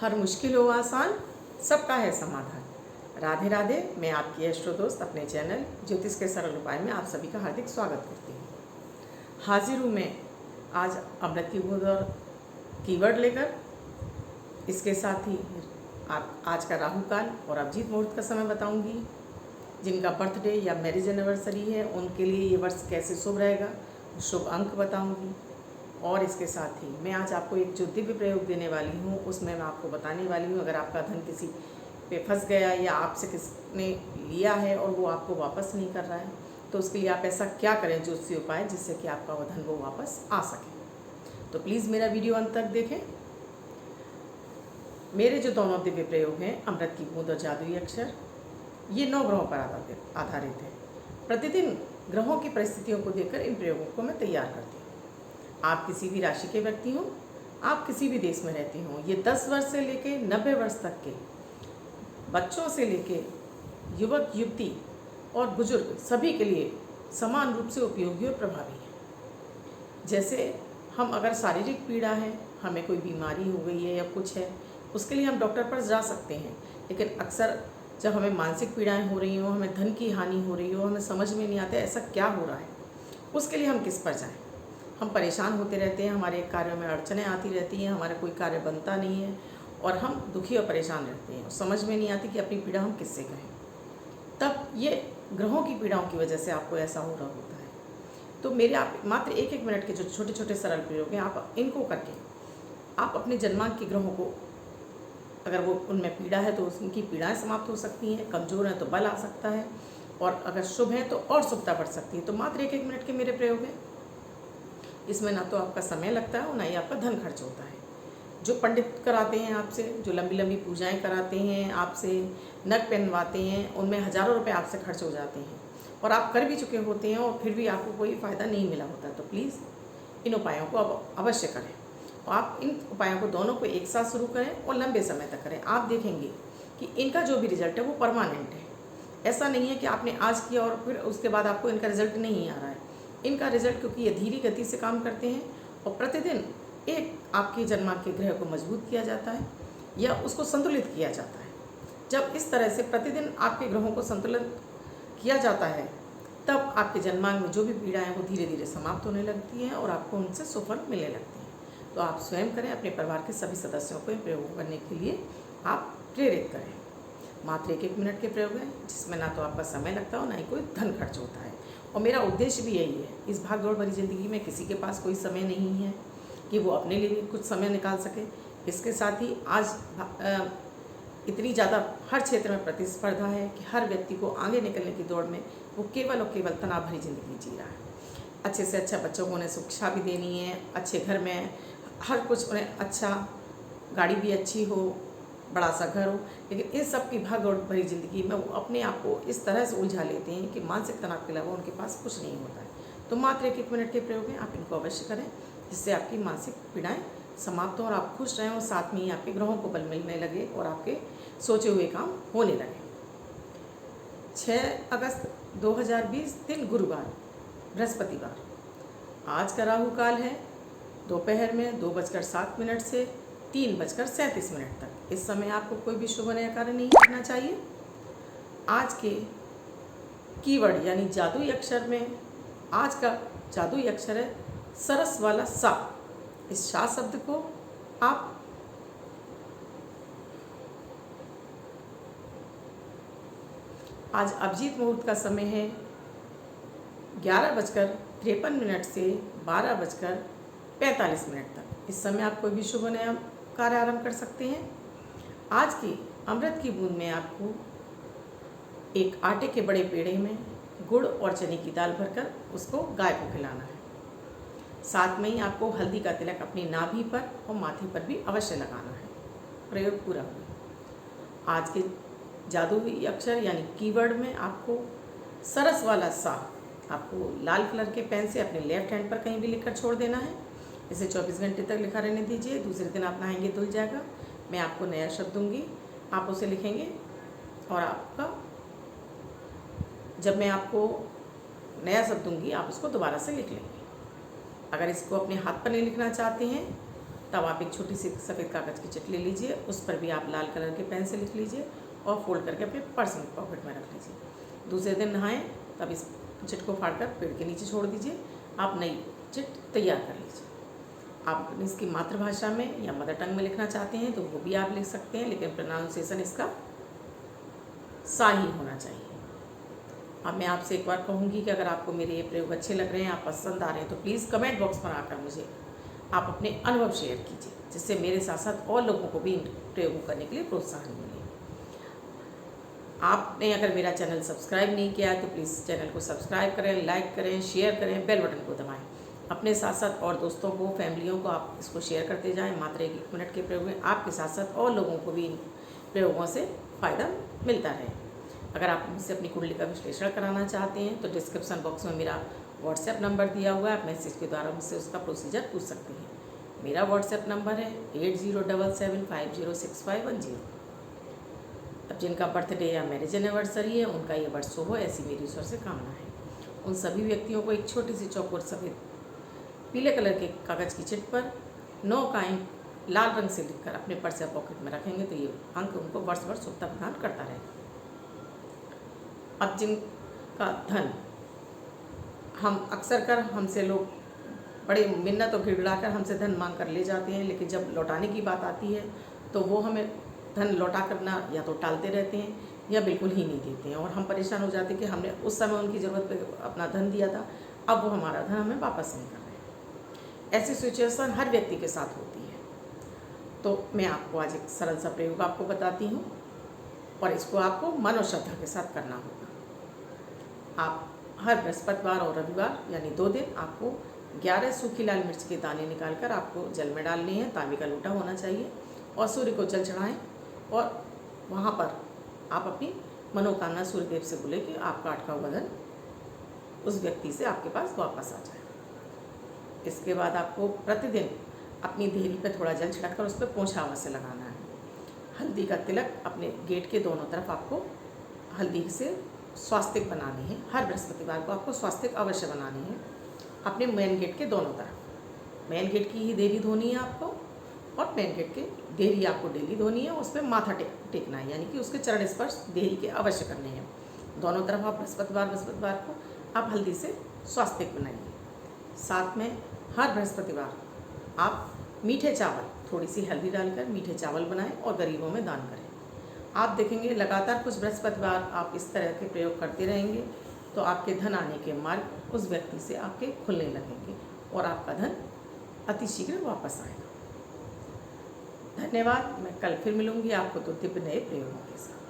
हर मुश्किल हो आसान, सबका है समाधान। राधे राधे। मैं आपकी एस्ट्रो दोस्त अपने चैनल ज्योतिष के सरल उपाय में आप सभी का हार्दिक स्वागत करती हूँ। हाजिर हूँ मैं आज अमृत की बूंद और कीवर्ड लेकर। इसके साथ ही आप आज का राहु काल और अभिजीत मुहूर्त का समय बताऊंगी। जिनका बर्थडे या मैरिज एनिवर्सरी है उनके लिए ये वर्ष कैसे शुभ रहेगा, शुभ अंक बताऊंगी। और इसके साथ ही मैं आज आपको एक जो दिव्य प्रयोग देने वाली हूँ उसमें मैं आपको बताने वाली हूँ, अगर आपका धन किसी पे फंस गया या आपसे किसने लिया है और वो आपको वापस नहीं कर रहा है तो उसके लिए आप ऐसा क्या करें ज्योतिषी उपाय जिससे कि आपका वो धन वो वापस आ सके। तो प्लीज़ मेरा वीडियो अंत तक देखें। मेरे जो दोनों दिव्य प्रयोग हैं अमृत की बूंद और जादुई अक्षर, ये 9 ग्रहों पर आधारित है। प्रतिदिन ग्रहों की परिस्थितियों को देखकर इन प्रयोगों को मैं तैयार करती हूँ। आप किसी भी राशि के व्यक्ति हों, आप किसी भी देश में रहते हों, ये 10 वर्ष से लेके 90 वर्ष तक के बच्चों से लेके युवक युवती और बुजुर्ग सभी के लिए समान रूप से उपयोगी और प्रभावी है। जैसे हम अगर शारीरिक पीड़ा है, हमें कोई बीमारी हो गई है या कुछ है, उसके लिए हम डॉक्टर पर जा सकते हैं। लेकिन अक्सर जब हमें मानसिक पीड़ाएं हो रही हों, हमें धन की हानि हो रही हो, हमें समझ में नहीं आता ऐसा क्या हो रहा है, उसके लिए हम किस पर जाएं। हम परेशान होते रहते हैं, हमारे कार्यों में अड़चनें आती रहती हैं, हमारा कोई कार्य बनता नहीं है और हम दुखी और परेशान रहते हैं। समझ में नहीं आती कि अपनी पीड़ा हम किससे कहें। तब ये ग्रहों की पीड़ाओं की वजह से आपको ऐसा हो रहा होता है। तो मेरे आप मात्र 1-1 मिनट के जो छोटे छोटे सरल प्रयोग हैं, आप इनको करके आप अपने जन्मांक के ग्रहों को, अगर वो उनमें पीड़ा है तो उनकी पीड़ाएँ समाप्त हो सकती हैं, कमज़ोर हैं तो बल आ सकता है, और अगर शुभ है तो और शुभता बढ़ सकती है। तो मात्र 1-1 मिनट के मेरे प्रयोग हैं। इसमें ना तो आपका समय लगता है और ना ही आपका धन खर्च होता है। जो पंडित कराते हैं आपसे, जो लंबी लंबी पूजाएं कराते हैं, आपसे नग पहनवाते हैं, उनमें हज़ारों रुपए आपसे खर्च हो जाते हैं और आप कर भी चुके होते हैं और फिर भी आपको कोई फ़ायदा नहीं मिला होता। तो प्लीज़ इन उपायों को अब अवश्य करें और आप इन उपायों को दोनों को एक साथ शुरू करें और लंबे समय तक करें। आप देखेंगे कि इनका जो भी रिजल्ट है वो परमानेंट है। ऐसा नहीं है कि आपने आज किया और फिर उसके बाद आपको इनका रिजल्ट नहीं आ रहा है। इनका रिजल्ट, क्योंकि ये धीरे गति से काम करते हैं और प्रतिदिन एक आपके जन्मांक के ग्रह को मजबूत किया जाता है या उसको संतुलित किया जाता है। जब इस तरह से प्रतिदिन आपके ग्रहों को संतुलित किया जाता है तब आपके जन्मांक में जो भी पीड़ाएं हैं वो धीरे धीरे समाप्त होने लगती हैं और आपको उनसे सुफल मिलने लगती हैं। तो आप स्वयं करें, अपने परिवार के सभी सदस्यों को प्रयोग करने के लिए आप प्रेरित करें। मात्र 1-1 मिनट के प्रयोग हैं जिसमें ना तो आपका समय लगता है और ना ही कोई धन खर्च होता है। और मेरा उद्देश्य भी यही है। इस भाग दौड़ भरी ज़िंदगी में किसी के पास कोई समय नहीं है कि वो अपने लिए भी कुछ समय निकाल सके। इसके साथ ही आज इतनी ज़्यादा हर क्षेत्र में प्रतिस्पर्धा है कि हर व्यक्ति को आगे निकलने की दौड़ में वो केवल और केवल तनाव भरी ज़िंदगी जी रहा है। अच्छे से अच्छा बच्चों को उन्हें शिक्षा भी देनी है, अच्छे घर में हर कुछ उन्हें अच्छा, गाड़ी भी अच्छी हो, बड़ा सा घर हो, लेकिन इन सब की भाग दौड़ भरी ज़िंदगी में वो अपने आप को इस तरह से उलझा लेते हैं कि मानसिक तनाव के अलावा उनके पास कुछ नहीं होता है। तो मात्र 1-1 मिनट के प्रयोग हैं, आप इनको अवश्य करें जिससे आपकी मानसिक पीड़ाएं समाप्त हो और आप खुश रहें और साथ में ही आपके ग्रहों को बल मिलने लगे और आपके सोचे हुए काम होने लगे। 6 अगस्त 2020 दिन गुरुवार, बृहस्पतिवार। आज का राहु काल है दोपहर में 2:07 से 3:37 तक। इस समय आपको कोई भी शुभ नया कार्य नहीं करना चाहिए। आज के कीवर्ड यानी जादुई अक्षर में आज का जादुई अक्षर है सरस वाला सा। इस सा शब्द को आप आज अभिजीत मुहूर्त का समय है 11:53 से 12:45 तक। इस समय आप कोई भी शुभ नया कार्य आरंभ कर सकते हैं। आज की अमृत की बूंद में आपको एक आटे के बड़े पेड़े में गुड़ और चने की दाल भरकर उसको गाय को खिलाना है। साथ में ही आपको हल्दी का तिलक अपनी नाभि पर और माथे पर भी अवश्य लगाना है। प्रयोग पूरा हुआ। आज के जादुई अक्षर यानी कीवर्ड में आपको सरस वाला सा आपको लाल कलर के पेन से अपने लेफ्ट हैंड पर कहीं भी लिखकर छोड़ देना है। इसे 24 घंटे तक लिखा रहने दीजिए। दूसरे दिन आप नहाएंगे धुल जाएगा। मैं आपको नया शब्द दूंगी, आप उसे लिखेंगे और आपका, जब मैं आपको नया शब्द दूंगी आप उसको दोबारा से लिख लेंगे। अगर इसको अपने हाथ पर नहीं लिखना चाहते हैं तब आप एक छोटी सी सफ़ेद कागज़ की चिट ले लीजिए, उस पर भी आप लाल कलर के पेन से लिख लीजिए और फोल्ड करके अपने पर्सनल पॉकेट में रख लीजिए। दूसरे दिन नहाएं तब इस चिट को फाड़कर पेड़ के नीचे छोड़ दीजिए। आप नई चिट तैयार कर लीजिए। आप इसकी मातृभाषा में या मदर टंग में लिखना चाहते हैं तो वो भी आप लिख सकते हैं, लेकिन प्रोनाउंसिएशन इसका सा ही होना चाहिए। अब मैं आपसे एक बार कहूँगी कि अगर आपको मेरे ये प्रयोग अच्छे लग रहे हैं, आप पसंद आ रहे हैं, तो प्लीज़ कमेंट बॉक्स पर आकर मुझे आप अपने अनुभव शेयर कीजिए, जिससे मेरे साथ साथ और लोगों को भी इन प्रयोगों करने के लिए प्रोत्साहन मिले। आपने अगर मेरा चैनल सब्सक्राइब नहीं किया तो प्लीज़ चैनल को सब्सक्राइब करें, लाइक करें, शेयर करें, बेल बटन को दबाएं। अपने साथ साथ और दोस्तों को, फैमिलियों को आप इसको शेयर करते जाएं। मात्र 1 मिनट के प्रयोग में आपके साथ साथ और लोगों को भी इन प्रयोगों से फ़ायदा मिलता रहे। अगर आप मुझसे अपनी कुंडली का विश्लेषण कराना चाहते हैं तो डिस्क्रिप्शन बॉक्स में मेरा व्हाट्सएप नंबर दिया हुआ है, आप मैसेज के द्वारा मुझसे उसका प्रोसीजर पूछ सकते हैं। मेरा व्हाट्सएप नंबर है 8077506510। अब जिनका बर्थडे या मैरिज एनिवर्सरी है उनका ये वर्ष शुभ हो, ऐसी मेरी ईश्वर से कामना है। उन सभी व्यक्तियों को एक छोटी सी चौकोर सफ़ेद पीले कलर के कागज़ की चिट पर 9 का अंक लाल रंग से लिखकर अपने पर्स या पॉकेट में रखेंगे तो ये अंक उनको वर्ष वर्ष शुभता प्रदान करता रहेगा। अब जिनका धन हम अक्सर कर हमसे लोग बड़े मिन्नत और गिड़गिड़ा कर हमसे धन मांग कर ले जाते हैं, लेकिन जब लौटाने की बात आती है तो वो हमें धन लौटा करना या तो टालते रहते हैं या बिल्कुल ही नहीं देते हैं, और हम परेशान हो जाते हैं कि हमने उस समय उनकी ज़रूरत पे अपना धन दिया था, अब वो हमारा धन हमें वापस नहीं कर रहे हैं। ऐसी सिचुएशन हर व्यक्ति के साथ होती है। तो मैं आपको आज एक सरल सा प्रयोग आपको बताती हूँ और इसको आपको मन और श्रद्धा के साथ करना होगा। आप हर बृहस्पतिवार और रविवार यानी 2 दिन आपको 11 सूखी लाल मिर्च के दाने निकालकर आपको जल में डालने हैं। तांबे का लोटा होना चाहिए और सूर्य को जल चढ़ाएं और वहाँ पर आप अपनी मनोकामना सूर्यदेव से बोले कि आपका अटका हुआ धन उस व्यक्ति से आपके पास वापस आ जाए। इसके बाद आपको प्रतिदिन अपनी देहरी पर थोड़ा जल छिड़ककर उस पर पोंछा अवश्य लगाना है। हल्दी का तिलक अपने गेट के दोनों तरफ आपको हल्दी से स्वास्तिक बनानी है। हर बृहस्पतिवार को आपको स्वास्तिक अवश्य बनानी है अपने मेन गेट के दोनों तरफ। मेन गेट की ही देहरी धोनी है आपको और मेन गेट के देहरी आपको डेली धोनी है। उस पर माथा टेकना है, यानी कि उसके चरण स्पर्श देहरी के अवश्य करने हैं। दोनों तरफ आप बृहस्पतिवार को आप हल्दी से स्वास्तिक बनाइए। साथ में हर बृहस्पतिवार आप मीठे चावल, थोड़ी सी हल्दी डालकर मीठे चावल बनाएं और गरीबों में दान करें। आप देखेंगे लगातार कुछ बृहस्पतिवार आप इस तरह के प्रयोग करते रहेंगे तो आपके धन आने के मार्ग उस व्यक्ति से आपके खुलने लगेंगे और आपका धन अतिशीघ्र वापस आएगा। धन्यवाद। मैं कल फिर मिलूंगी आपको तो दिव्य नए प्रयोगों के साथ।